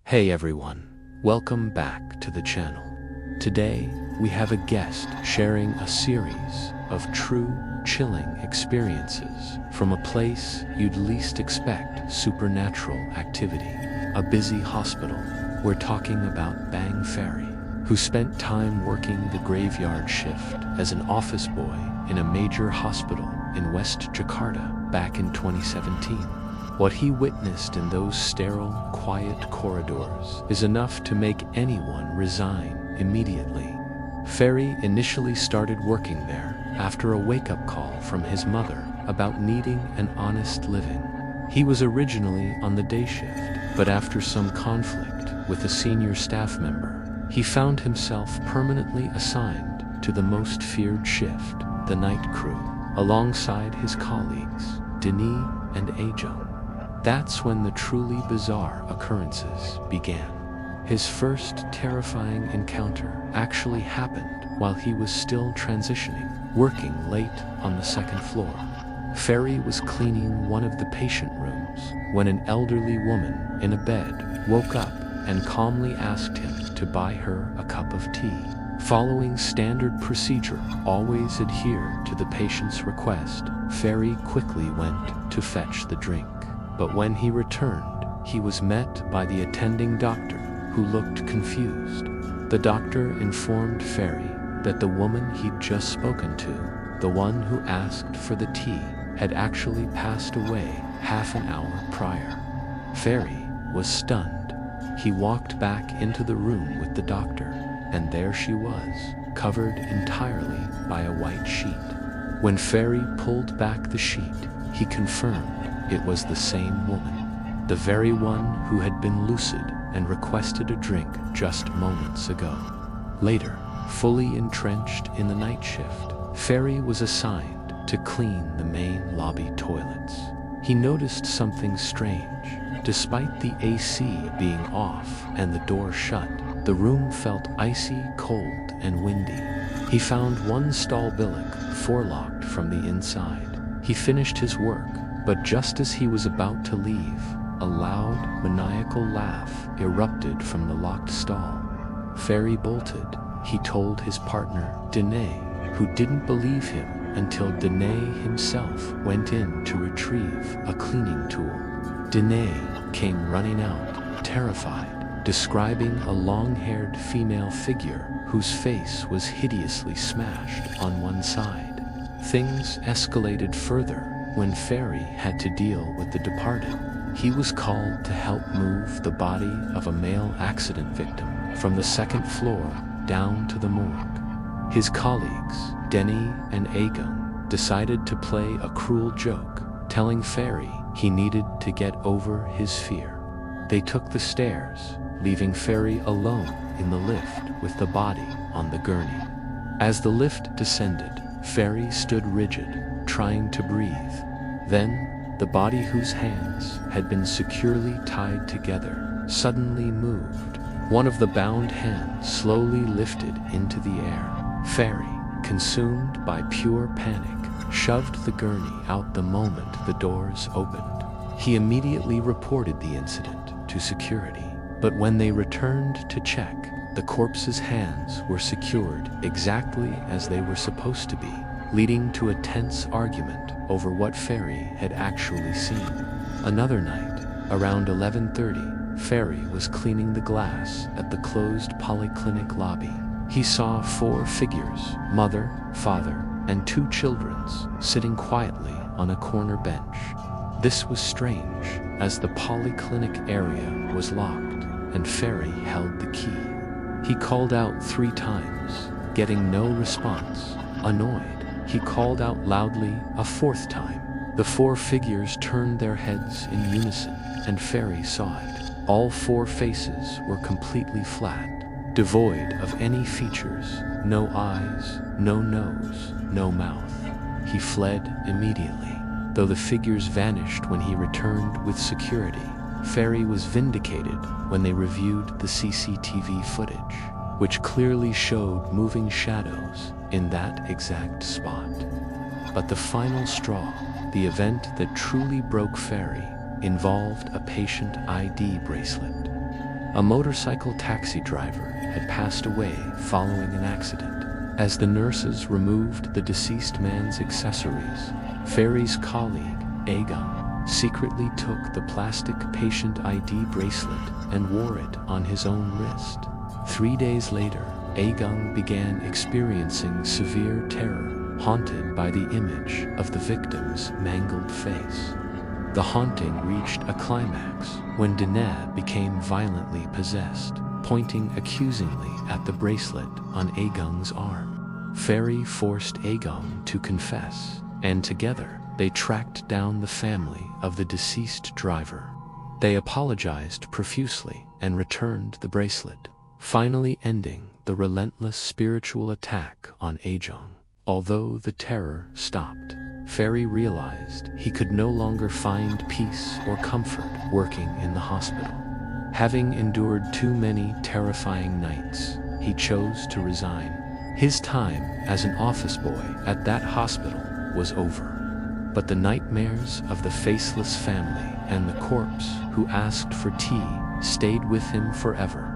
Hey everyone, welcome back to the channel. Today, we have a guest sharing a series of true, chilling experiences from a place you'd least expect supernatural activity. A busy hospital. We're talking about Bang Ferry, who spent time working the graveyard shift as an office boy in a major hospital in West Jakarta back in 2017. What he witnessed in those sterile, quiet corridors is enough to make anyone resign immediately. Ferry initially started working there after a wake-up call from his mother about needing an honest living. He was originally on the day shift, but after some conflict with a senior staff member, he found himself permanently assigned to the most feared shift, the night crew, alongside his colleagues, Denis and Ajung. That's when the truly bizarre occurrences began. His first terrifying encounter actually happened while he was still transitioning, working late on the second floor. Ferry was cleaning one of the patient rooms when an elderly woman in a bed woke up and calmly asked him to buy her a cup of tea. Following standard procedure, always adhere to the patient's request, Ferry quickly went to fetch the drink. But when he returned, he was met by the attending doctor, who looked confused. The doctor informed Ferry that the woman he'd just spoken to, the one who asked for the tea, had actually passed away half an hour prior. Ferry was stunned. He walked back into the room with the doctor, and there she was, covered entirely by a white sheet. When Ferry pulled back the sheet, he confirmed it was the same woman, the very one who had been lucid and requested a drink just moments ago. Later, fully entrenched in the night shift, Ferry was assigned to clean the main lobby toilets. He noticed something strange. Despite the AC being off and the door shut, the room felt icy cold and windy. He found one stall billet forelocked from the inside. He finished his work, but just as he was about to leave, a loud, maniacal laugh erupted from the locked stall. Ferry bolted. He told his partner, Denis, who didn't believe him until Denis himself went in to retrieve a cleaning tool. Denis came running out, terrified, describing a long-haired female figure whose face was hideously smashed on one side. Things escalated further when Ferry had to deal with the departed. He was called to help move the body of a male accident victim from the second floor down to the morgue. His colleagues, Denis and Ajung, decided to play a cruel joke, telling Ferry he needed to get over his fear. They took the stairs, leaving Ferry alone in the lift with the body on the gurney. As the lift descended, Ferry stood rigid, trying to breathe. Then, the body whose hands had been securely tied together suddenly moved. One of the bound hands slowly lifted into the air. Ferry, consumed by pure panic, shoved the gurney out the moment the doors opened. He immediately reported the incident to security, but when they returned to check, the corpse's hands were secured exactly as they were supposed to be, leading to a tense argument over what Ferry had actually seen. Another night, around 11:30, Ferry was cleaning the glass at the closed polyclinic lobby. He saw 4 figures, mother, father, and 2 children, sitting quietly on a corner bench. This was strange, as the polyclinic area was locked, and Ferry held the key. He called out 3 times, getting no response. Annoyed, he called out loudly a 4th time. The 4 figures turned their heads in unison, and Ferry saw it. All 4 faces were completely flat, devoid of any features, no eyes, no nose, no mouth. He fled immediately. Though the figures vanished when he returned with security, Ferry was vindicated when they reviewed the CCTV footage, which clearly showed moving shadows in that exact spot. But the final straw, the event that truly broke Ferry, involved a patient ID bracelet. A motorcycle taxi driver had passed away following an accident. As the nurses removed the deceased man's accessories, Ferry's colleague, Aegon, secretly took the plastic patient ID bracelet and wore it on his own wrist. 3 days later, Aegon began experiencing severe terror, haunted by the image of the victim's mangled face. The haunting reached a climax when Dinah became violently possessed, pointing accusingly at the bracelet on Aegon's arm. Ferry forced Aegon to confess, and together they tracked down the family of the deceased driver. They apologized profusely and returned the bracelet, finally ending the relentless spiritual attack on Aegon. Although the terror stopped, Ferry realized he could no longer find peace or comfort working in the hospital. Having endured too many terrifying nights, he chose to resign. His time as an office boy at that hospital was over. But the nightmares of the Faceless family and the corpse who asked for tea stayed with him forever.